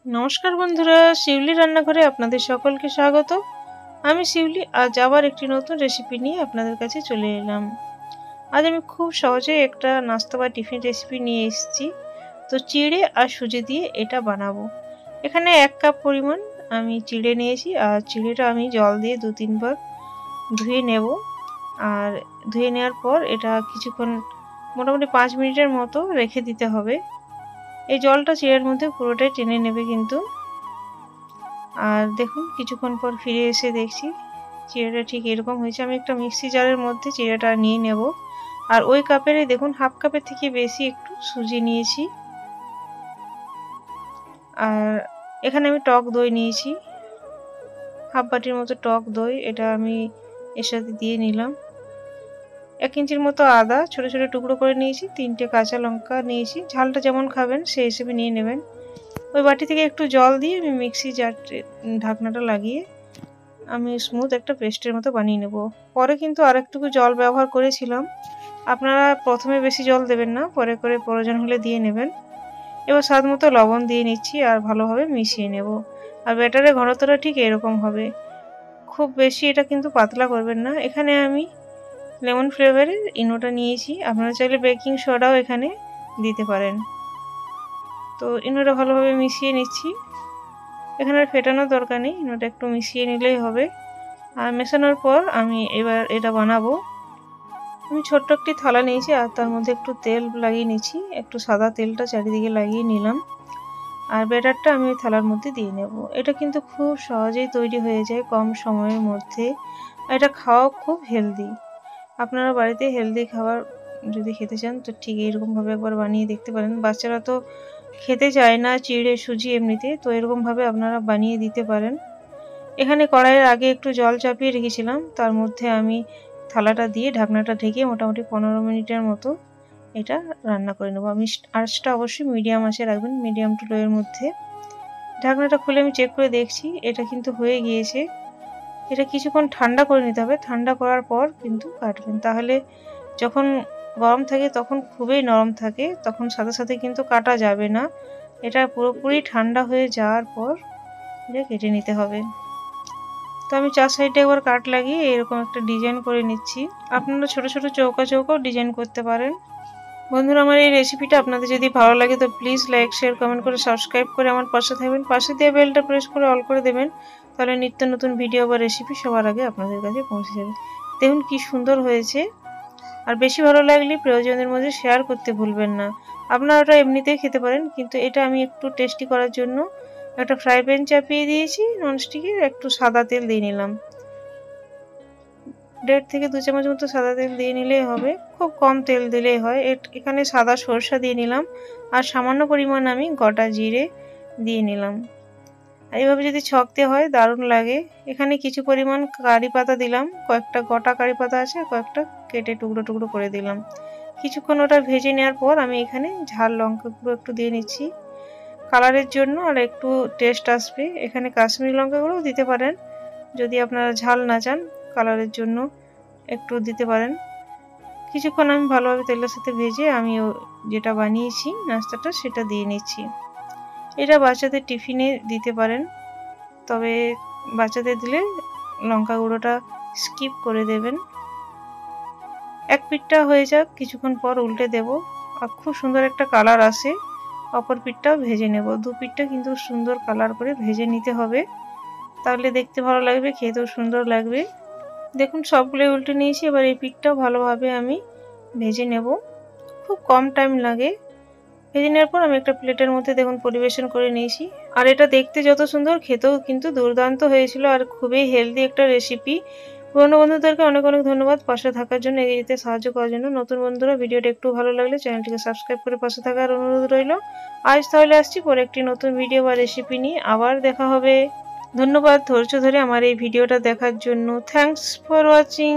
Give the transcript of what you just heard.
নমস্কার বন্ধুরা, শিউলি রান্নাঘরে আপনাদের সকলকে স্বাগত। আমি শিউলি আজ আবার একটি নতুন রেসিপি নিয়ে আপনাদের কাছে চলে এলাম। আজ আমি খুব সহজে একটা নাস্তা বা টিফিন রেসিপি নিয়ে এসেছি। তো চিড়ে আর সুজি দিয়ে এটা বানাবো। এখানে 1 কাপ পরিমাণ আমি চিড়ে নিয়েছি, আর চিড়েটা আমি জল দিয়ে 2-3 বার ধুয়ে নেব। আর ধুয়ে নেওয়ার পর এটা কিছুক্ষণ মোটামুটি 5 মিনিটের মতো রেখে দিতে হবে। এই জলটা চিড়ের মধ্যে পুরোটাই টেনে নেবে কিন্তু। আর দেখুন কিছুক্ষণ পর ফিরে এসে দেখছি চিড়েটা ঠিক এরকম হয়েছে। আমি একটা মিক্সি জারের মধ্যে চিড়েটা নিয়ে নেব। আর ওই কাপেরই দেখুন হাফ কাপের থেকে বেশি একটু সুজি নিয়েছি। আর এখানে আমি টক দই নিয়েছি, হাফ বাটির মতো টক দই, এটা আমি এর সাথে দিয়ে নিলাম। 1 ইঞ্চির মতো আদা ছোট ছোট টুকরো করে নিয়েছি। 3টে কাঁচা লঙ্কা নিয়েছি, ঝালটা যেমন খাবেন সেই হিসেবে নিয়ে নেবেন। ওই বাটি থেকে একটু জল দিয়ে আমি মিক্সি জার ঢাকনাটা লাগিয়ে আমি স্মুথ একটা পেস্টের মতো বানিয়ে নেব। পরে কিন্তু আরেকটুকু জল ব্যবহার করেছিলাম। আপনারা প্রথমে বেশি জল দেবেন না, পরে করে প্রয়োজন হলে দিয়ে নেবেন। এবার স্বাদ মতো লবণ দিয়ে নিচ্ছি আর ভালোভাবে মিশিয়ে নেব। আর ব্যাটারের ঘনত্বটা ঠিক এরকম হবে, খুব বেশি এটা কিন্তু পাতলা করবেন না। এখানে আমি লেমন ফ্লেভারের ইনোটা নিয়েছি, আপনারা চাইলে বেকিং সোডাও এখানে দিতে পারেন। তো ইনোটা ভালোভাবে মিশিয়ে নিচ্ছি। এখানে আর ফেটানোর দরকার নেই, ইনোটা একটু মিশিয়ে নিলেই হবে। আর মেশানোর পর আমি এবার এটা বানাবো। আমি ছোট্ট একটি থালা নিয়েছি আর তার মধ্যে একটু তেল লাগিয়ে নিচ্ছি, একটু সাদা তেলটা চারিদিকে লাগিয়ে নিলাম। আর ব্যাটারটা আমি ওই থালার মধ্যে দিয়ে নেব। এটা কিন্তু খুব সহজেই তৈরি হয়ে যায় কম সময়ের মধ্যে। এটা খাওয়া খুব হেলদি। আপনারা বাড়িতে হেলদি খাবার যদি খেতে চান তো ঠিক এইরকমভাবে একবার বানিয়ে দেখতে পারেন। বাচ্চারা তো খেতে চায় না চিড়ে সুজি এমনিতে, তো এরকমভাবে আপনারা বানিয়ে দিতে পারেন। এখানে কড়াইয়ের আগে একটু জল চাপিয়ে রেখেছিলাম, তার মধ্যে আমি থালাটা দিয়ে ঢাকনাটা ঢেকে মোটামুটি 15 মিনিটের মতো এটা রান্না করে নেব। আমি আঁচটা অবশ্যই মিডিয়াম আঁচে রাখবেন, মিডিয়াম টু লো এর মধ্যে। ঢাকনাটা খুলে আমি চেক করে দেখছি এটা কিন্তু হয়ে গিয়েছে। এটা কিছুক্ষণ ঠান্ডা করে নিতে হবে, ঠান্ডা করার পর কিন্তু কাটবেন, তাহলে যখন গরম থাকে তখন খুবই নরম থাকে, তখন সাথে সাথে কিন্তু কাটা যাবে না। এটা পুরোপুরি ঠান্ডা হয়ে যাওয়ার পর এটা কেটে নিতে হবে। তো আমি 4 সাইডে একবার কাট লাগিয়ে এরকম একটা ডিজাইন করে নিচ্ছি। আপনারা ছোট ছোট চৌকা চৌকাও ডিজাইন করতে পারেন। বন্ধুরা, আমার এই রেসিপিটা আপনাদের যদি ভালো লাগে তো প্লিজ লাইক শেয়ার কমেন্ট করে সাবস্ক্রাইব করে আমার পাশে থাকবেন। পাশে দিয়ে বেলটা প্রেস করে অল করে দেবেন, তাহলে নিত্য নতুন ভিডিও বা রেসিপি সবার আগে আপনাদের কাছে পৌঁছে যাবে। দেখুন কি সুন্দর হয়েছে। আর বেশি ভালো লাগলে প্রিয়জনদের মধ্যে শেয়ার করতে ভুলবেন না। আপনারা ওটা এমনিতেই খেতে পারেন, কিন্তু এটা আমি একটু টেস্টি করার জন্য একটা ফ্রাই প্যান চাপিয়ে দিয়েছি ননস্টিকের, একটু সাদা তেল দিয়ে নিলাম। 1.5 থেকে 2 চামচ মতো সাদা তেল দিয়ে নিলেই হবে, খুব কম তেল দিলেই হয়। এখানে সাদা সরষা দিয়ে নিলাম আর সামান্য পরিমাণ আমি গোটা জিরে দিয়ে নিলাম। আর এইভাবে যদি ছকতে হয় দারুণ লাগে। এখানে কিছু পরিমাণ কারি পাতা দিলাম, কয়েকটা গোটা কারি পাতা আছে, কয়েকটা কেটে টুকরো টুকরো করে দিলাম। কিছুক্ষণ ওটা ভেজে নেওয়ার পর আমি এখানে ঝাল লঙ্কা গুঁড়ো একটু দিয়ে নিচ্ছি কালারের জন্য, আর একটু টেস্ট আসবে। এখানে কাশ্মীরি লঙ্কা গুঁড়োও দিতে পারেন, যদি আপনারা ঝাল না চান, কালারের জন্য একটু দিতে পারেন। কিছুক্ষণ আমি ভালোভাবে তেলের সাথে ভেজে আমি যেটা বানিয়েছি নাস্তাটা সেটা দিয়ে নিচ্ছি। এটা বাচ্চাদের টিফিনে দিতে পারেন, তবে বাচ্চাদের দিলে লঙ্কা গুঁড়োটা স্কিপ করে দেবেন। এক পিঠটা হয়ে যাক, কিছুক্ষণ পর উল্টে দেব। আর খুব সুন্দর একটা কালার আসে, অপর পিঠটাও ভেজে নেব। 2 পিঠটা কিন্তু সুন্দর কালার করে ভেজে নিতে হবে, তাহলে দেখতে ভালো লাগবে, খেতেও সুন্দর লাগবে। দেখুন সবগুলোই উল্টে নিয়েছি। এবার এই পিঠটাও ভালোভাবে আমি ভেজে নেব, খুব কম টাইম লাগে। ভেজে নেওয়ার পর আমি একটা প্লেটের মধ্যে দেখুন পরিবেশন করে নিয়েছি। আর এটা দেখতে যত সুন্দর, খেতেও কিন্তু দুর্দান্ত হয়েছিল, আর খুবই হেলদি একটা রেসিপি। পুরনো বন্ধুদেরকে অনেক অনেক ধন্যবাদ পাশে থাকার জন্য, এগিয়ে যেতে সাহায্য করার জন্য। নতুন বন্ধুরা ভিডিওটা একটু ভালো লাগলে চ্যানেলটিকে সাবস্ক্রাইব করে পাশে থাকার অনুরোধ রইল। আজ তাহলে আসছি পরে একটি নতুন ভিডিও বা রেসিপি নিয়ে, আবার দেখা হবে। ধন্যবাদ ধৈর্য ধরে আমার এই ভিডিওটা দেখার জন্য। Thanks for watching.